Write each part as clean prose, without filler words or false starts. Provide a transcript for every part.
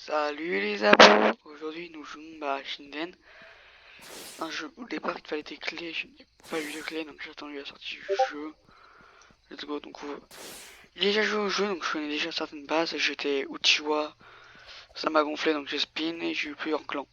Salut les abos, aujourd'hui nous jouons à Shinden. Un jeu où au départ il fallait des clés, je n'ai pas eu de clés donc j'ai attendu la sortie du jeu. Let's go, donc j'ai déjà joué au jeu donc je connais déjà certaines bases. J'étais Uchiwa, ça m'a gonflé donc j'ai spin et j'ai eu plusieurs clans.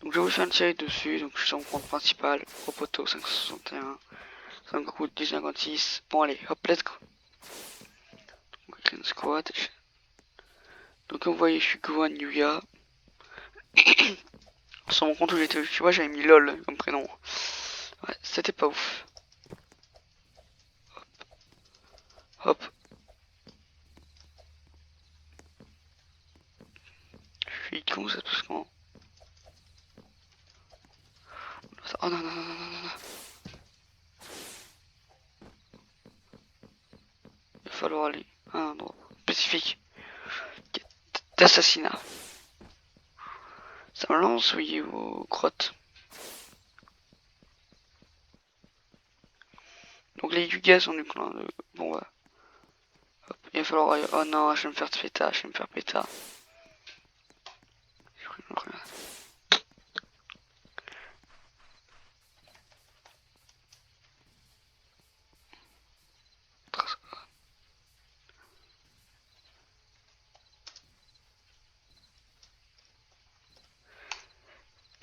Donc je vais vous faire une série dessus, donc je suis en compte principal, Roboto 561, Sangoku 1056. Bon allez, hop, let's go. Donc on crée une squad. Donc comme vous voyez je suis Gohan Yuya. Sur mon compte où j'étais Uchiwa j'avais mis LOL comme prénom. Ouais, c'était pas ouf. Hop. Je suis con, ça touche comment? Oh non, non, non, non, non, non. Il va falloir aller à un endroit spécifique d'assassinat. Ça me lance, oui, aux grottes. Donc les Yugas sont du clan de... Bon, ouais. Hop. Il va falloir aller... Oh non, je vais me faire péta, je vais me faire péta.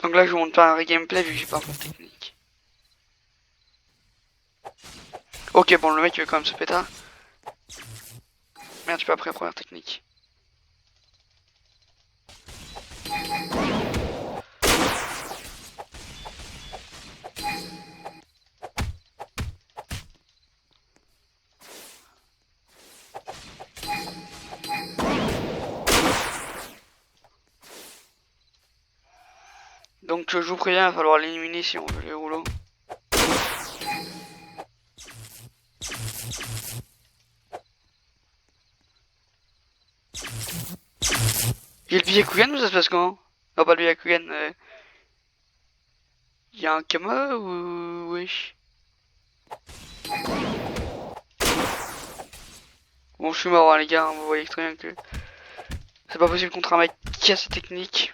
Donc là, je vous montre pas un gameplay vu que j'ai pas de technique. Ok, bon, le mec il veut quand même se péta. Merde, je suis pas prêt à la première technique. Donc je vous préviens, il va falloir l'éliminer si on veut les rouleaux. Il y a le Byakugan ou ça se passe comment? Non, pas le Byakugan. Il y a un Kama ou... Wesh. Bon, je suis mort, hein, les gars, hein, vous voyez très bien que c'est pas possible contre un mec qui a cette technique.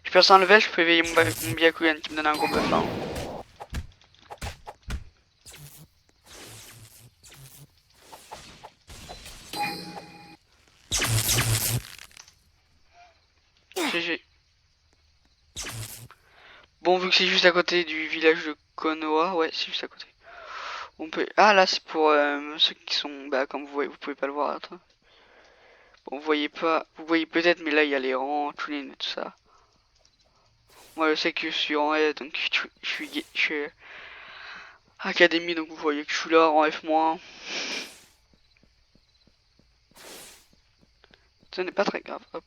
Je perds un level, je peux éveiller mon Byakugan qui me donne un gros buff. Hein. GG. Bon, vu que c'est juste à côté du village de Konoha, ouais, c'est juste à côté. On peut... Ah, là, c'est pour ceux qui sont... Bah, comme vous voyez, vous pouvez pas le voir. Attends. Bon, vous voyez pas... Vous voyez peut-être, mais là, il y a les rangs, Chunin et tout ça. Moi, je sais que je suis en S, donc je suis Académie, donc vous voyez que je suis là en F-. Ce n'est pas très grave, hop.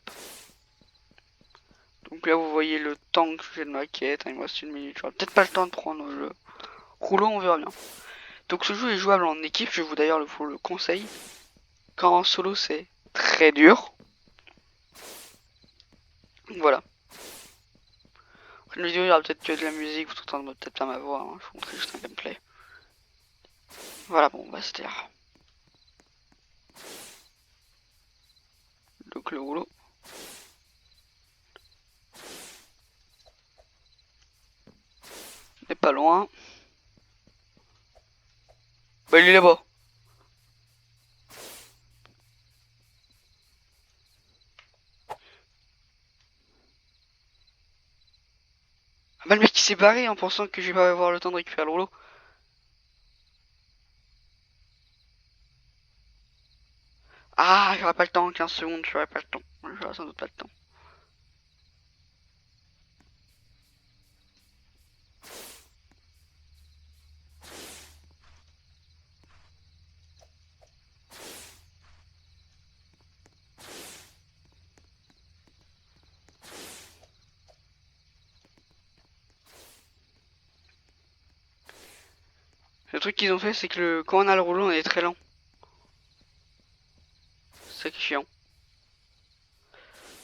Donc là, vous voyez le temps que j'ai de ma quête. Il me reste une minute. J'aurai peut-être pas le temps de prendre le jeu. Rouleau, on verra bien. Donc ce jeu est jouable en équipe. Je vous d'ailleurs vous le conseille. Quand en solo, c'est très dur. Donc voilà. Après une vidéo, il y aura peut-être que de la musique. Vous entendrez peut-être pas ma voix. Hein. Je vous montrer juste un gameplay. Voilà, bon, bah c'était là. Donc le rouleau. N'est pas loin. Bah il est là-bas. Ah bah le mec qui s'est barré en pensant que je vais pas avoir le temps de récupérer le rouleau. Ah, j'aurai pas le temps, 15 secondes, j'aurai pas le temps. J'aurai sans doute pas le temps. Le truc qu'ils ont fait, c'est que quand on a le rouleau, on est très lent. C'est ça qui est chiant.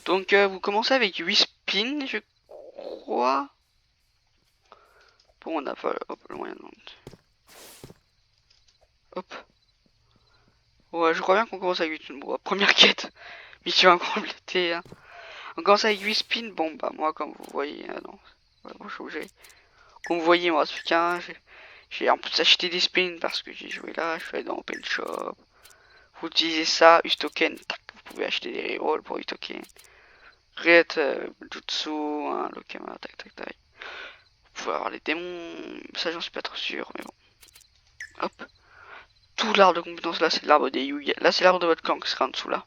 Donc vous commencez avec 8 spins, je crois. Bon, on n'a pas hop, le moyen de... Hop. Ouais, je crois bien qu'on commence avec une première quête. Mission à compléter. Hein. On commence avec 8 spins. Bon, bah, moi, comme vous voyez, non. Ouais, bon, je suis obligé. Comme vous voyez, moi, ce qu'un, j'ai en plus acheté des spins parce que j'ai joué là. Je suis allé dans Open Shop. Vous utilisez ça, Ustoken. Tac, vous pouvez acheter des rerolls pour Ustoken. Riet, Jutsu, hein, Lokama, tac, tac, tac. Vous pouvez avoir les démons. Ça, j'en suis pas trop sûr, mais bon. Hop. Tout l'arbre de compétences là, c'est l'arbre des Yugi. Là, c'est l'arbre de votre clan qui sera en dessous là.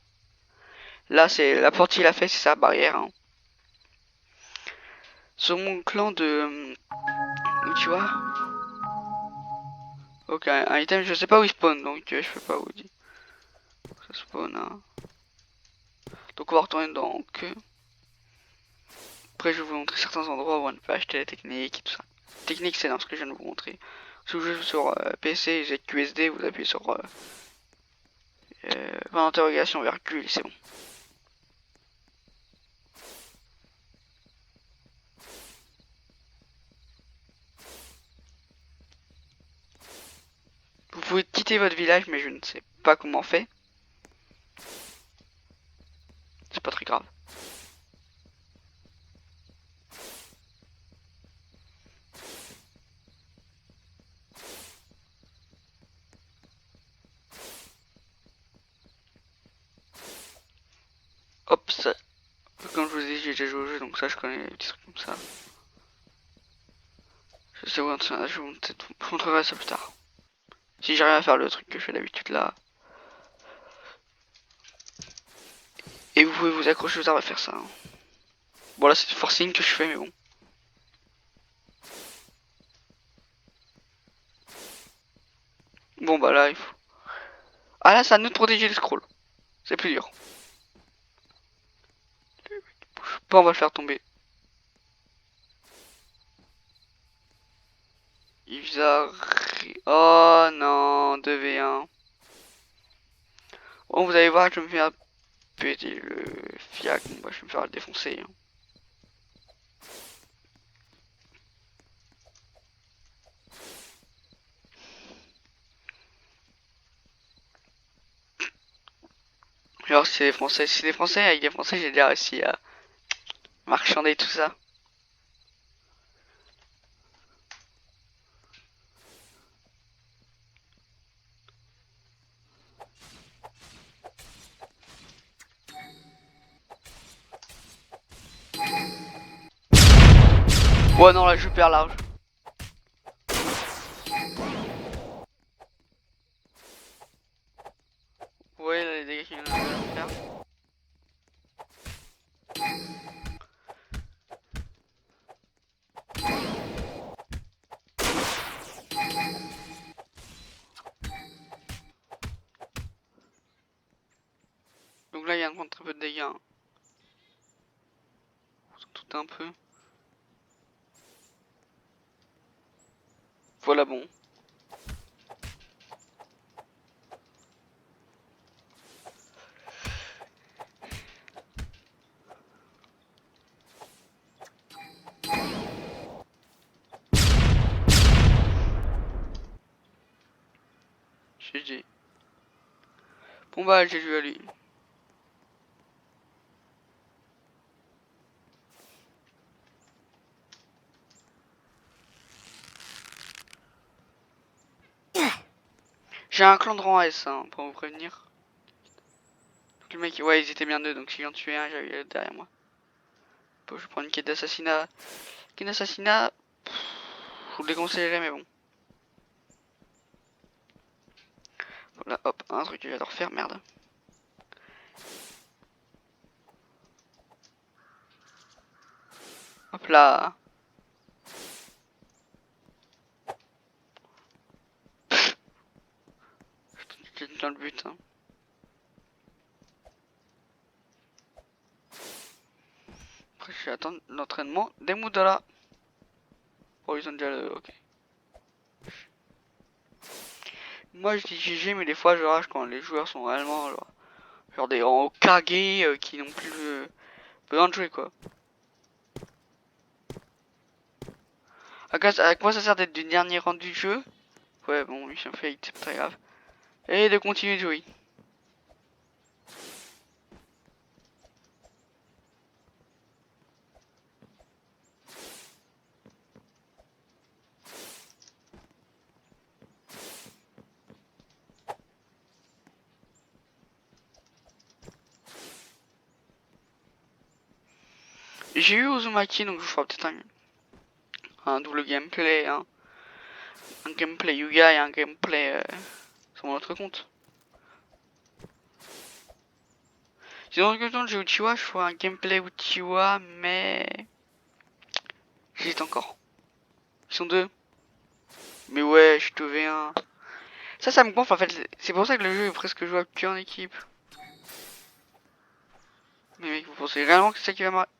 Là, c'est la porte qu'il a fait, c'est sa barrière. Hein. Sur mon clan de. Où tu vois. Ok, un item, je sais pas où il spawn, donc je sais pas où il dit. Ça spawn. Hein. Donc on va retourner dans que. Après, je vais vous montrer certains endroits où on peut acheter la technique et tout ça. Technique, c'est dans ce que je viens de vous montrer. Si vous jouez sur PC, j'ai QSD, vous appuyez sur point d'interrogation virgule, c'est bon. Vous pouvez quitter votre village, mais je ne sais pas comment on fait. C'est pas très grave. Hop, ça. Comme je vous ai dit, j'ai déjà joué au jeu, donc ça, je connais les petits trucs comme ça. Je sais où je vous montrerai ça plus tard. Si j'arrive à faire le truc que je fais d'habitude là. Et vous pouvez vous accrocher aux arbres à faire ça. Hein. Bon là c'est du forcing que je fais mais bon. Bon bah là il faut... Ah là ça à nous de protéger les scrolls. C'est plus dur. Pas on va le faire tomber. Oh non, 2v1. Bon vous allez voir que je vais me faire péter le fiac. Bon bah je vais me faire le défoncer. Hein. Alors si c'est les Français, si c'est les Français, avec les Français j'ai déjà réussi à marchander tout ça. Ouais non là je perds large. Vous voyez là, les dégâts qu'il vient de faire. Donc là il vient de prendre très peu de dégâts. Hein. Tout un peu. Voilà bon. GG. Bon bah j'ai joué à lui. J'ai un clan de rang S hein, pour vous prévenir. Donc le mec, ouais ils étaient bien deux, donc si j'en tuais un, j'avais derrière moi. Bon, je prends une quête d'assassinat. Quête d'assassinat, je vous le déconseillerais mais bon. Voilà, hop, un truc que j'adore faire, merde. Hop là. J'ai dans le but. Hein. Après je vais attendre l'entraînement des Moudala. Oh ils ont déjà le... ok. Moi je dis GG mais des fois je rage quand les joueurs sont réellement genre des en Kage qui n'ont plus besoin de jouer quoi. À quoi ça sert d'être du dernier rang du jeu? Ouais bon mission failite, c'est pas très grave. Et de continuer de jouer. J'ai eu Uzumaki, donc je vous ferai peut-être un double gameplay, hein. Un gameplay Yuga et un gameplay sur mon autre compte. Sinon, quand j'ai Uchiwa, je ferai un gameplay Uchiwa, mais j'hésite encore. Ils sont deux. Mais ouais, je suis 2v1. Ça me gonfle en fait. C'est pour ça que le jeu est presque jouable qu'en équipe. Mais mec, vous pensez réellement que c'est ça qui va m'arrêter?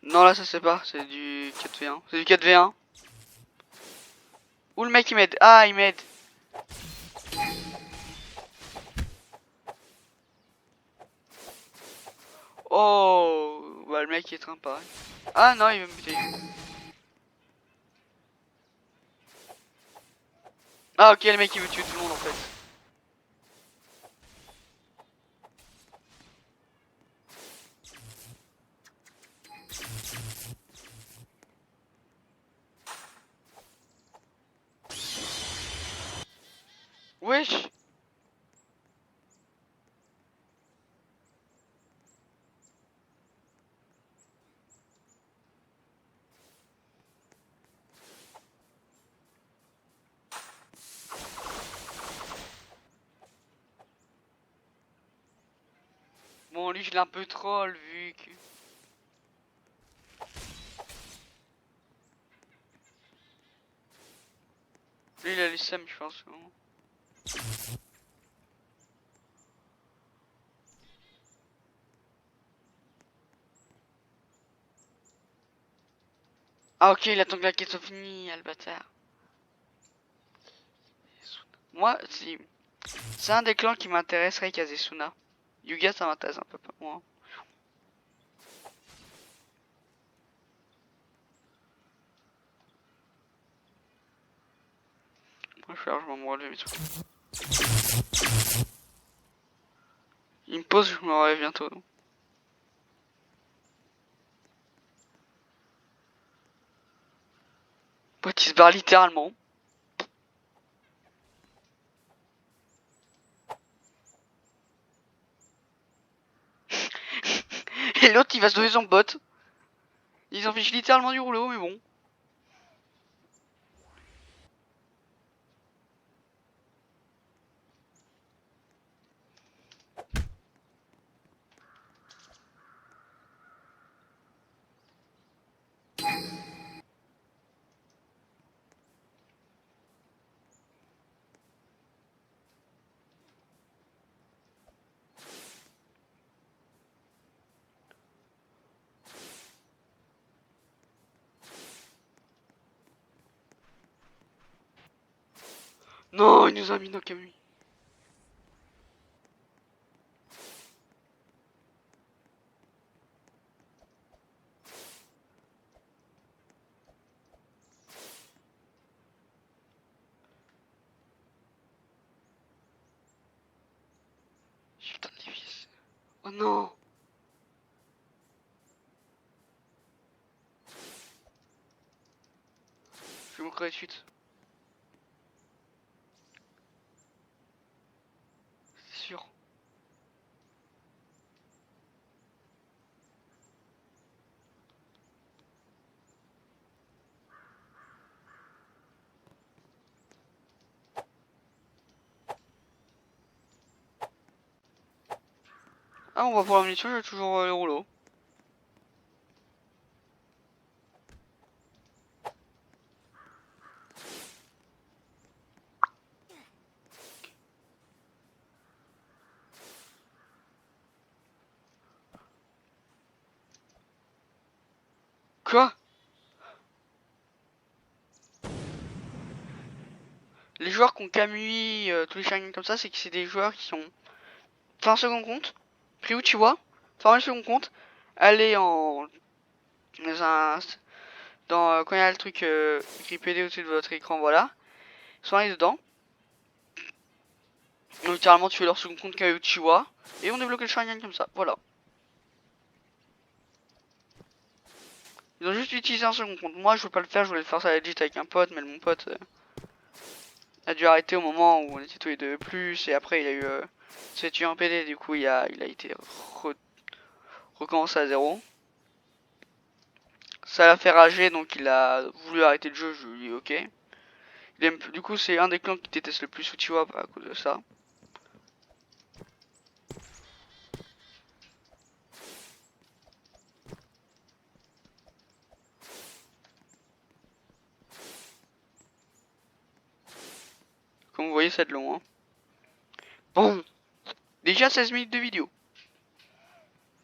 Non, là, ça c'est pas. C'est du 4v1. C'est du 4v1. Où le mec il m'aide? Ah, il m'aide. Oh, bah le mec il est sympa. Ah non, il veut me buter. Ah ok, le mec il veut tuer tout le monde en fait. Wesh. Bon, lui je l'ai un peu troll vu que... Lui il a les seum je pense. Ah ok, il attend que la quête soit finie, ah, le bâtard. Moi, si... C'est un des clans qui m'intéresserait, Kazesuna. Yuga ça m'intéresse un peu moins. Moi je vais largement me relever mes trucs. Il me pose, je me relève bientôt. Donc. Pote il se barre littéralement. Et l'autre il va se donner son bot. Il s'en fiche littéralement du rouleau, mais bon. Non, il nous a mis dans Camui. Putain de Lévis. Oh non. Je vais me crever de suite. C'est sûr. Ah, on va pour la munition, j'ai toujours le rouleau. Quoi? Les joueurs qui ont Kamui, tous les shinings comme ça, c'est que c'est des joueurs qui ont fait un second compte, pris où tu vois, faire un second compte, aller en dans un quand il y a le truc écrit PD au-dessus de votre écran, voilà, soit aller dedans, Ils ont littéralement tué leur second compte Uchiwa. Et ont débloqué le Sharingan comme ça, voilà. Ils ont juste utilisé un second compte. Moi je veux pas le faire, je voulais le faire ça legit avec un pote, mais mon pote a dû arrêter au moment où on était tous les deux plus. Et après il a eu s'est tué en PD, du coup il a été recommencé à zéro. Ça l'a fait rager, donc il a voulu arrêter le jeu, je lui ai dit ok. Du coup c'est un des clans qui déteste le plus Uchiwa à cause de ça. Comme vous voyez c'est de long hein. Bon, déjà 16 minutes de vidéo.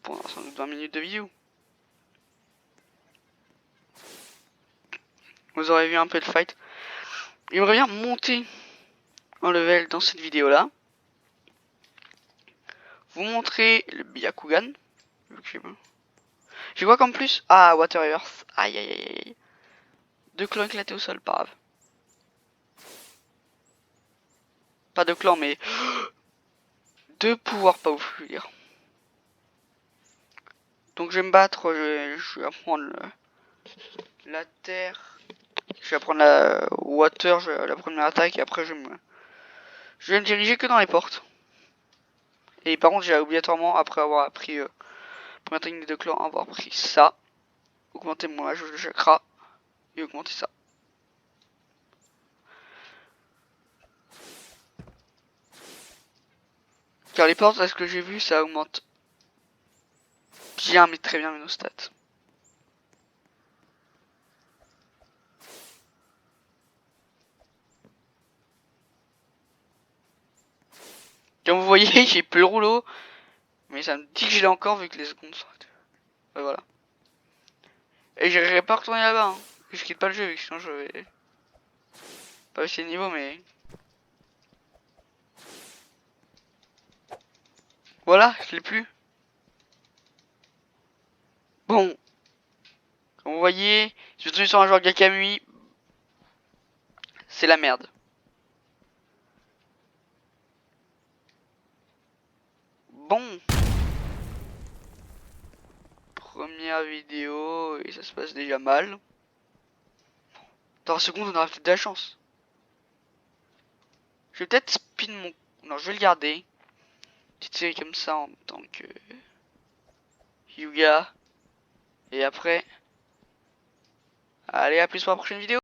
Bon, sans doute 20 minutes de vidéo. Vous aurez vu un peu le fight. J'aimerais bien monter en level dans cette vidéo là. Vous montrer le Byakugan. J'ai quoi comme plus? Ah, Water Earth. Aïe aïe aïe aïe. Deux clans éclatés au sol, pas grave. Pas de clans, mais deux pouvoirs pas ouf, je veux dire. Donc je vais me battre, je vais apprendre la terre. Je vais apprendre la water, la première attaque, et après je vais me diriger que dans les portes. Et par contre j'ai obligatoirement, après avoir appris première technique de clan, avoir pris ça. Augmenter mon âge de chakra. Et augmenter ça. Car les portes, à ce que j'ai vu, ça augmente bien, mais très bien nos stats. Comme vous voyez, j'ai plus le rouleau. Mais ça me dit que je l'ai encore vu que les secondes sont... Ouais, voilà. Et j'irai pas retourner là-bas. Hein. Je quitte pas le jeu vu que sinon je vais... Pas baisser le niveau mais... Voilà, je l'ai plus. Bon. Comme vous voyez, je suis tombé sur un joueur Gakamui. C'est la merde. Bon. Première vidéo et ça se passe déjà mal. Dans la seconde, on aura peut-être de la chance. Je vais peut-être spin mon... Non, je vais le garder. Petite série comme ça en tant que... Yuga. Et après... Allez, à plus pour la prochaine vidéo.